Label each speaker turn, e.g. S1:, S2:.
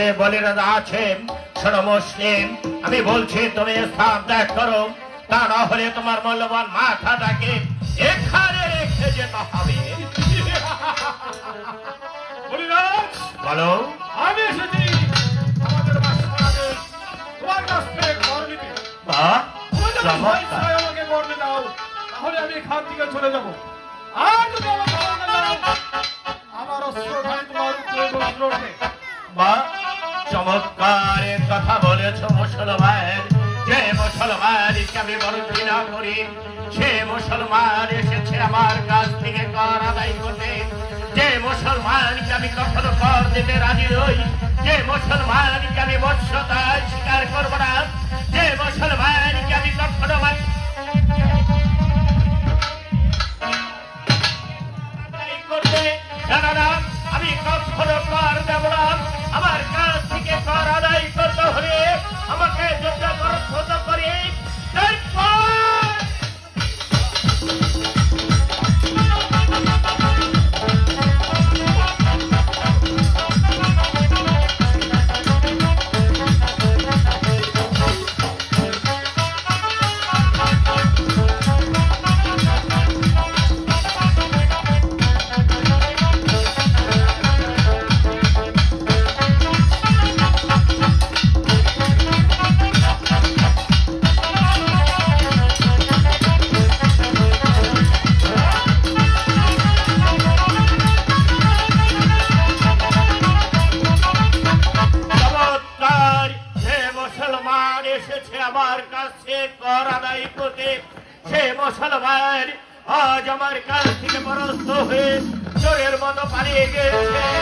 S1: আছে বলিরা আছে। শোনো মুসলিম, আমি বলছি তুমি স্থান ত্যাগ করো, তা না হলে তোমার মূল্যবান মাথাটাকে এখানে রেখে যেতে হবে।
S2: বলিরাজ,
S1: বলো।
S2: আমি এসেছি আমাদের বাসিন্দাদের তোমার কাছ থেকে কর নিতে।
S1: বাহ,
S2: তুমি যদি
S1: চমৎকার।
S2: ভয় আমাকে করতে দাও, তাহলে আমি এখান থেকে চলে যাব। আর যদি আমাকে করতে দাও, আমার অস্ত্রধারী তোমার উপরে বজ্র উঠবে।
S1: বা চমৎকার কথা বলেছ মুসলমান। যে মুসলমানকে আমি বড় ঘৃণা করি, সে মুসলমান এসেছে আমার কাছ থেকে কর আদায় করতে। যে মুসলমানকে আমি কখনো কর দিতে রাজি নই, যে মুসলমানকে আমি বৎসতা স্বীকার করবো না, যে মুসলমানকে আমি কখনো করতে জানা না, আমি কখনো কর দেব না। আমার কাছ থেকে কর আদায় করতে হলে আমাকে যুদ্ধ করতে করে মুসলমান এসেছে আমার কাছে কর আদায় করতে। সে মুসলমান আজ আমার কাছ থেকে পরাস্ত হয়ে চোরের মতো পালিয়ে গেছে।